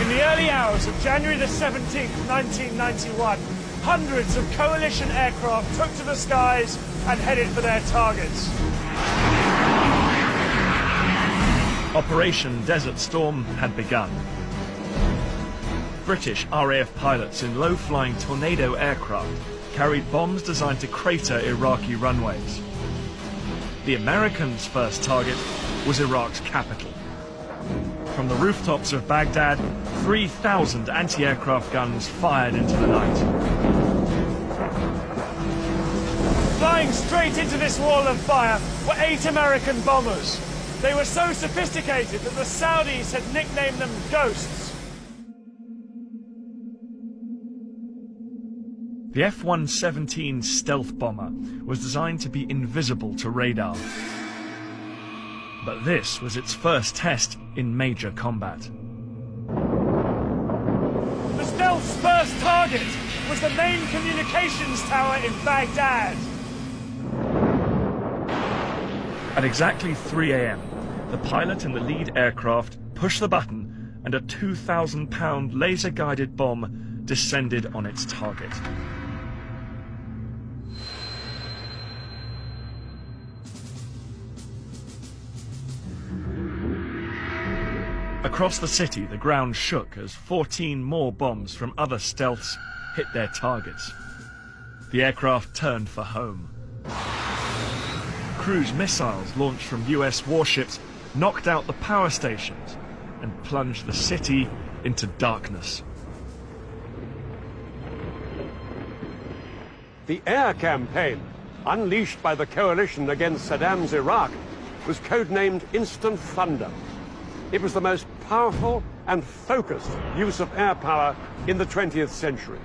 In the early hours of January the 17th, 1991, hundreds of coalition aircraft took to the skies and headed for their targets. Operation Desert Storm had begun. British RAF pilots in low-flying Tornado aircraft carried bombs designed to crater Iraqi runways. The Americans' first target was Iraq's capital. From the rooftops of Baghdad, 3,000 anti-aircraft guns fired into the night. Flying straight into this wall of fire were 8 American bombers. They were so sophisticated that the Saudis had nicknamed them Ghosts. The F-117 stealth bomber was designed to be invisible to radar. But this was its first test in major combat. The stealth's first target was the main communications tower in Baghdad. At exactly 3 a.m., the pilot and the lead aircraft pushed the button and a 2,000-pound laser-guided bomb descended on its target. Across the city, the ground shook as 14 more bombs from other stealths hit their targets. The aircraft turned for home. Cruise missiles launched from US warships knocked out the power stations and plunged the city into darkness. The air campaign, unleashed by the coalition against Saddam's Iraq, was codenamed Instant Thunder. It was the most powerful and focused use of air power in the 20th century.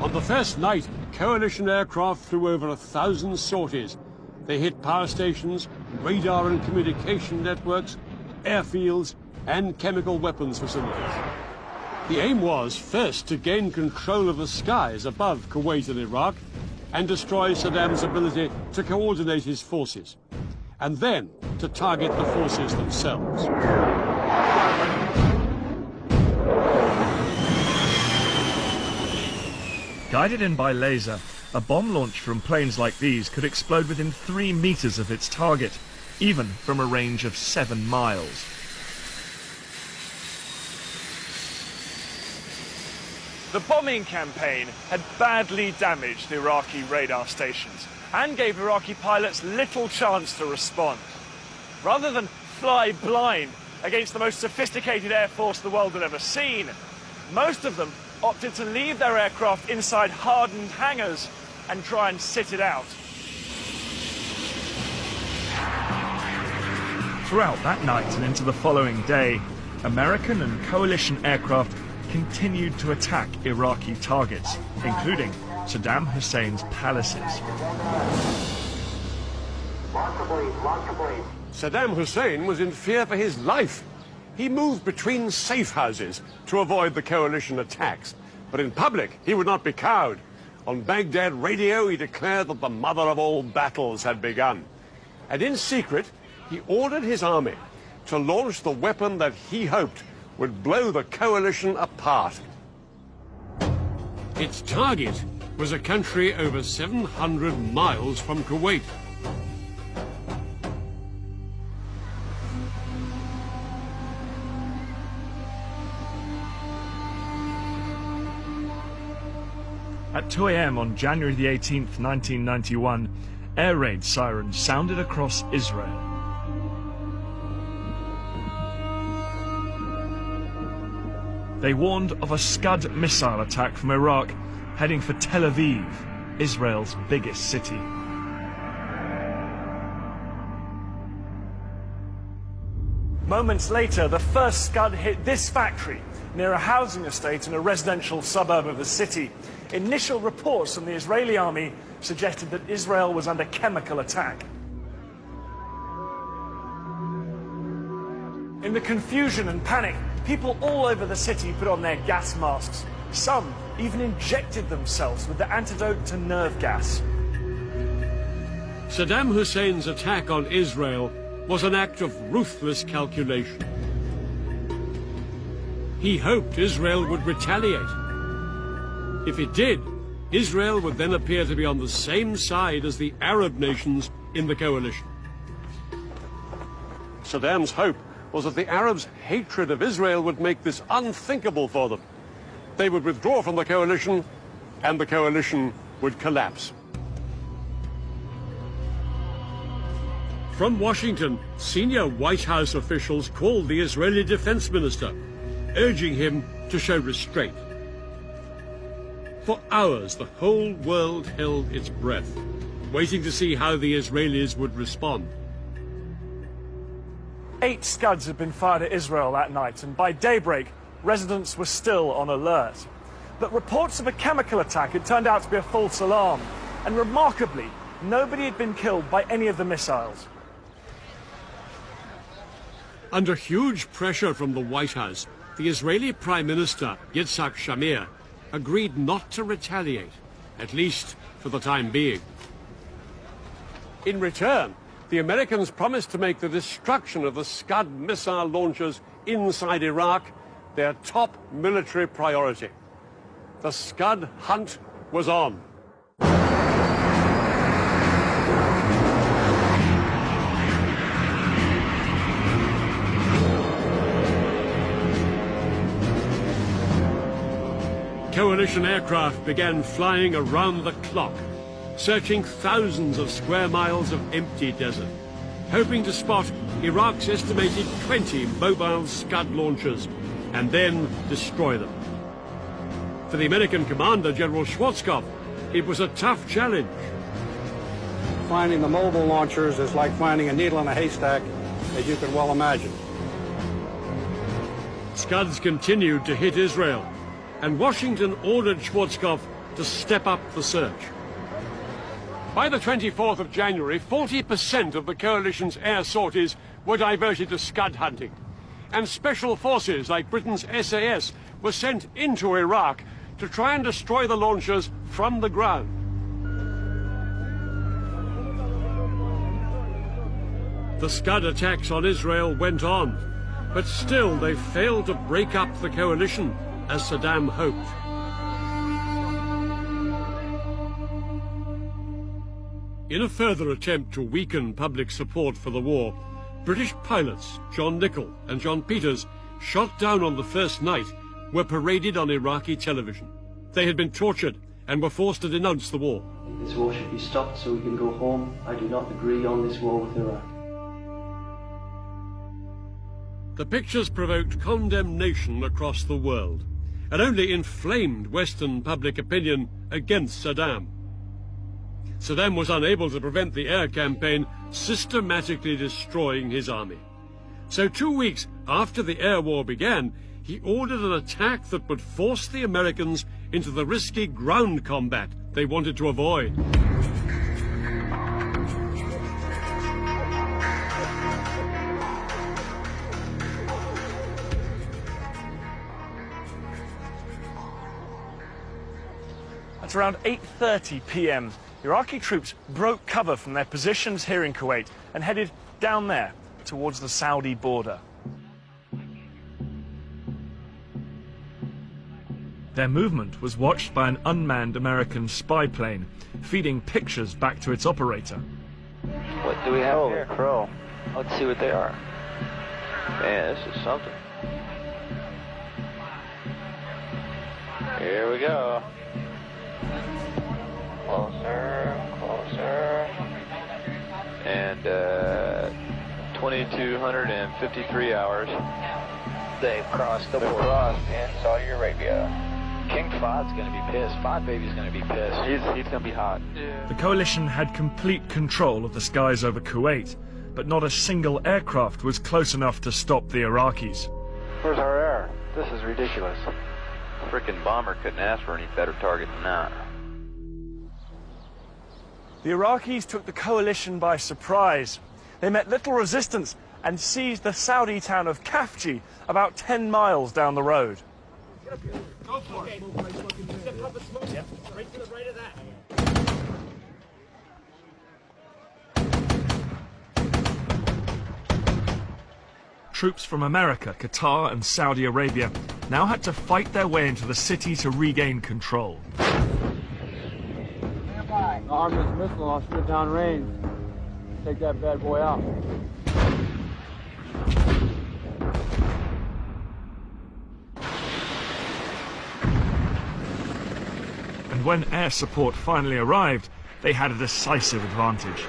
On the first night, coalition aircraft flew over 1,000 sorties. They hit power stations, radar and communication networks, airfields, and chemical weapons facilities. The aim was first to gain control of the skies above Kuwait and Iraq and destroy Saddam's ability to coordinate his forces, and then to target the forces themselves. Guided in by laser, a bomb launched from planes like these could explode within 3 meters of its target, even from a range of 7 miles. The bombing campaign had badly damaged Iraqi radar stations and gave Iraqi pilots little chance to respond. Rather than fly blind against the most sophisticated air force the world had ever seen, most of them opted to leave their aircraft inside hardened hangars and try and sit it out. Throughout that night and into the following day, American and coalition aircraft continued to attack Iraqi targets, including Saddam Hussein's palaces. Saddam Hussein was in fear for his life. He moved between safe houses to avoid the coalition attacks. But in public, he would not be cowed. On Baghdad radio, he declared that the mother of all battles had begun. And in secret, he ordered his army to launch the weapon that he hoped would blow the coalition apart. Its target was a country over 700 miles from Kuwait. At 2 a.m. on January the 18th, 1991, air raid sirens sounded across Israel. They warned of a Scud missile attack from Iraq heading for Tel Aviv, Israel's biggest city. Moments later, the first Scud hit this factory near a housing estate in a residential suburb of the city. Initial reports from the Israeli army suggested that Israel was under chemical attack. In the confusion and panic, people all over the city put on their gas masks. Some even injected themselves with the antidote to nerve gas. Saddam Hussein's attack on Israel was an act of ruthless calculation. He hoped Israel would retaliate. If it did, Israel would then appear to be on the same side as the Arab nations in the coalition. Saddam's hope was that the Arabs' hatred of Israel would make this unthinkable for them. They would withdraw from the coalition, and the coalition would collapse. From Washington, senior White House officials called the Israeli defense minister, urging him to show restraint. For hours, the whole world held its breath, waiting to see how the Israelis would respond. 8 Scuds had been fired at Israel that night, and by daybreak, residents were still on alert. But reports of a chemical attack had turned out to be a false alarm, and remarkably, nobody had been killed by any of the missiles. Under huge pressure from the White House, the Israeli Prime Minister, Yitzhak Shamir, agreed not to retaliate, at least for the time being. In return, the Americans promised to make the destruction of the Scud missile launchers inside Iraq their top military priority. The Scud hunt was on. Coalition aircraft began flying around the clock, searching thousands of square miles of empty desert, hoping to spot Iraq's estimated 20 mobile Scud launchers and then destroy them. For the American commander, General Schwarzkopf, it was a tough challenge. Finding the mobile launchers is like finding a needle in a haystack, as you can well imagine. Scuds continued to hit Israel, and Washington ordered Schwarzkopf to step up the search. By the 24th of January, 40% of the coalition's air sorties were diverted to Scud hunting, and special forces like Britain's SAS were sent into Iraq to try and destroy the launchers from the ground. The Scud attacks on Israel went on, but still they failed to break up the coalition as Saddam hoped. In a further attempt to weaken public support for the war, British pilots John Nichol and John Peters, shot down on the first night, were paraded on Iraqi television. They had been tortured and were forced to denounce the war. This war should be stopped so we can go home. I do not agree on this war with Iraq. The pictures provoked condemnation across the world and only inflamed Western public opinion against Saddam. Saddam was unable to prevent the air campaign systematically destroying his army. So 2 weeks after the air war began, he ordered an attack that would force the Americans into the risky ground combat they wanted to avoid. At around 8:30 p.m., Iraqi troops broke cover from their positions here in Kuwait and headed down there towards the Saudi border. Their movement was watched by an unmanned American spy plane, feeding pictures back to its operator. What do we have here? Holy crow. Let's see what they are. Man, this is something. Here we go. Closer, closer. And 2,253 hours. They've crossed the border. Crossed in Saudi Arabia. King Fahd's going to be pissed. Fahd baby's going to be pissed. He's going to be hot. Yeah. The coalition had complete control of the skies over Kuwait, but not a single aircraft was close enough to stop the Iraqis. Where's our air? This is ridiculous. A frickin' bomber couldn't ask for any better target than that. The Iraqis took the coalition by surprise. They met little resistance and seized the Saudi town of Khafji, about 10 miles down the road. Go for it. Yep. Right to the right of that. Troops from America, Qatar and Saudi Arabia now had to fight their way into the city to regain control. Armor's missile on Smithtown range. Take that bad boy out. And when air support finally arrived, they had a decisive advantage.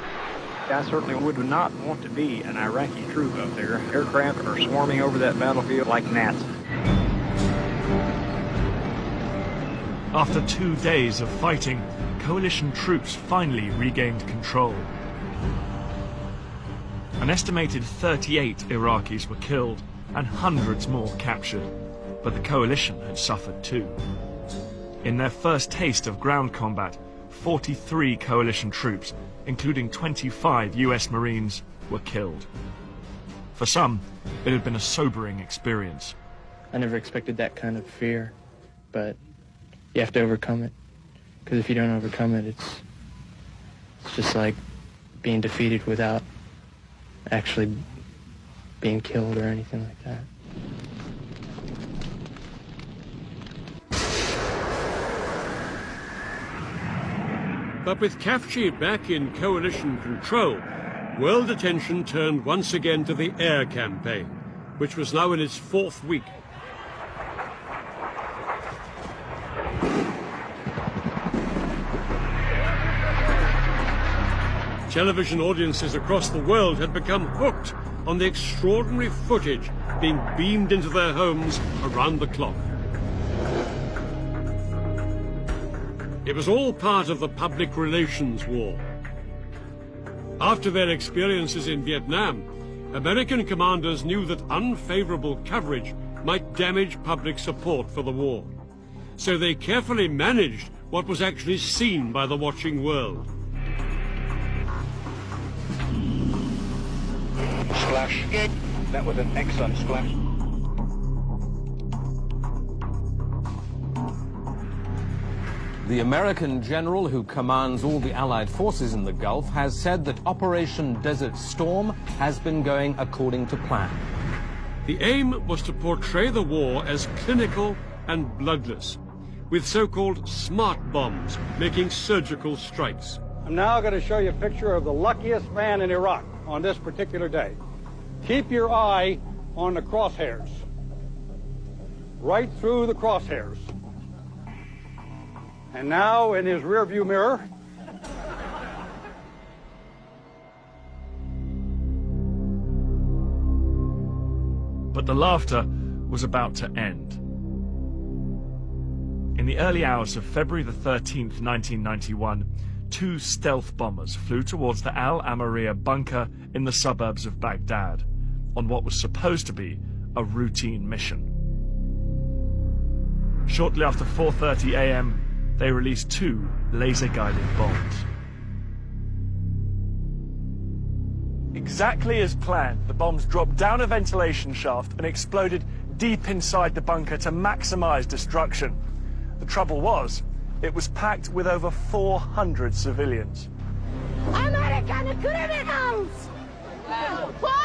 I certainly would not want to be an Iraqi troop up there. Aircraft are swarming over that battlefield like gnats. After 2 days of fighting, coalition troops finally regained control. An estimated 38 Iraqis were killed and hundreds more captured, but the coalition had suffered too. In their first taste of ground combat, 43 coalition troops, including 25 US Marines, were killed. For some, it had been a sobering experience. I never expected that kind of fear, but you have to overcome it. Because if you don't overcome it, it's just like being defeated without actually being killed or anything like that. But with Kafji back in coalition control, world attention turned once again to the air campaign, which was now in its 4th week. Television audiences across the world had become hooked on the extraordinary footage being beamed into their homes around the clock. It was all part of the public relations war. After their experiences in Vietnam, American commanders knew that unfavorable coverage might damage public support for the war. So they carefully managed what was actually seen by the watching world. Splash. That was an excellent splash. The American general who commands all the Allied forces in the Gulf has said that Operation Desert Storm has been going according to plan. The aim was to portray the war as clinical and bloodless, with so-called smart bombs making surgical strikes. I'm now going to show you a picture of the luckiest man in Iraq on this particular day. Keep your eye on the crosshairs. Right through the crosshairs. And now in his rearview mirror, But the laughter was about to end. In the early hours of February the 13th, 1991, 2 stealth bombers flew towards the Al Amariya bunker in the suburbs of Baghdad on what was supposed to be a routine mission. Shortly after 4:30 a.m., they released 2 laser-guided bombs. Exactly as planned, the bombs dropped down a ventilation shaft and exploded deep inside the bunker to maximize destruction. The trouble was, it was packed with over 400 civilians. American criminals! Why?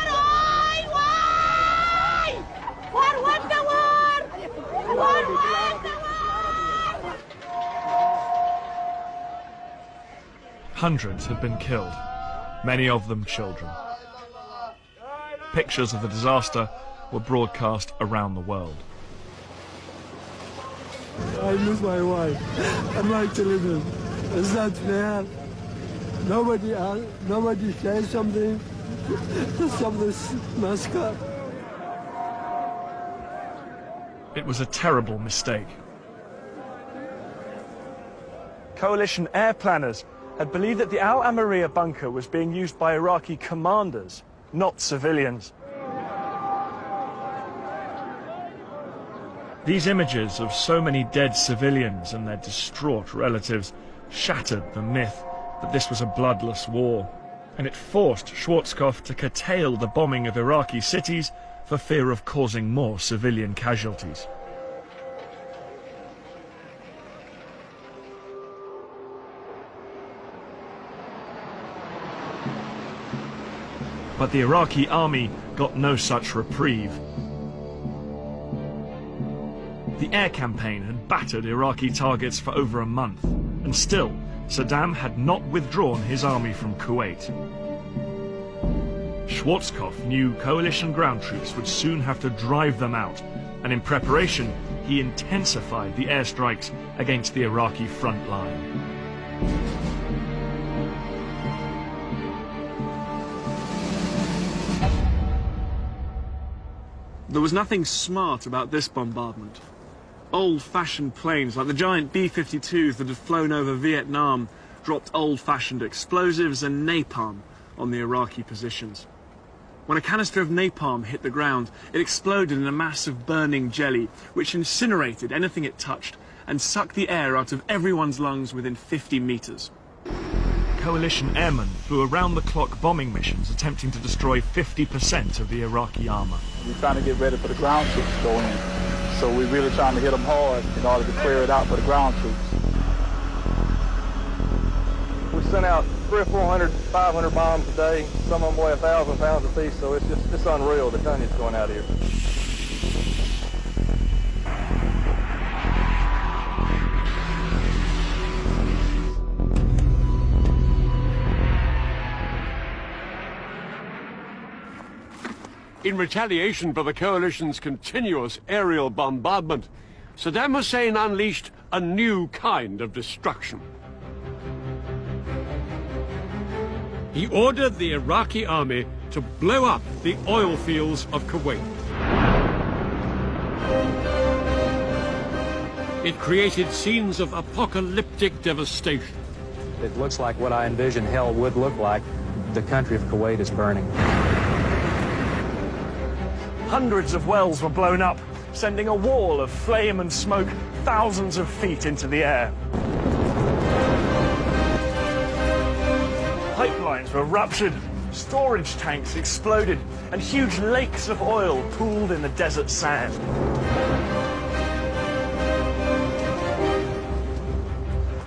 What won the war? What won the war? Hundreds had been killed, many of them children. Pictures of the disaster were broadcast around the world. I miss my wife and my children. It's not fair. Nobody says something to stop this massacre. It was a terrible mistake. Coalition air planners had believed that the Al Amariya bunker was being used by Iraqi commanders, not civilians. These images of so many dead civilians and their distraught relatives shattered the myth that this was a bloodless war, and it forced Schwarzkopf to curtail the bombing of Iraqi cities for fear of causing more civilian casualties. But the Iraqi army got no such reprieve. The air campaign had battered Iraqi targets for over a month, and still, Saddam had not withdrawn his army from Kuwait. Schwarzkopf knew coalition ground troops would soon have to drive them out, and in preparation, he intensified the airstrikes against the Iraqi front line. There was nothing smart about this bombardment. Old-fashioned planes like the giant B-52s that had flown over Vietnam dropped old-fashioned explosives and napalm on the Iraqi positions. When a canister of napalm hit the ground, it exploded in a mass of burning jelly, which incinerated anything it touched and sucked the air out of everyone's lungs within 50 meters. Coalition airmen flew around-the-clock bombing missions attempting to destroy 50% of the Iraqi armor. We're trying to get ready for the ground troops to go in. So we're really trying to hit them hard in order to clear it out for the ground troops. We send out 300, 400, 500 bombs a day. Some of them weigh 1,000 pounds apiece, so it's unreal, the tonnage going out here. In retaliation for the coalition's continuous aerial bombardment, Saddam Hussein unleashed a new kind of destruction. He ordered the Iraqi army to blow up the oil fields of Kuwait. It created scenes of apocalyptic devastation. It looks like what I envisioned hell would look like. The country of Kuwait is burning. Hundreds of wells were blown up, sending a wall of flame and smoke thousands of feet into the air. Pipelines were ruptured, storage tanks exploded, and huge lakes of oil pooled in the desert sand.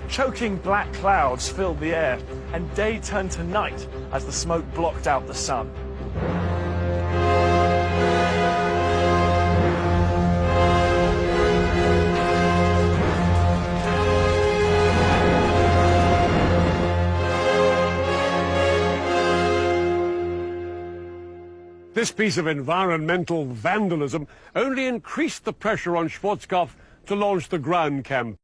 Choking black clouds filled the air, and day turned to night as the smoke blocked out the sun. This piece of environmental vandalism only increased the pressure on Schwarzkopf to launch the ground campaign.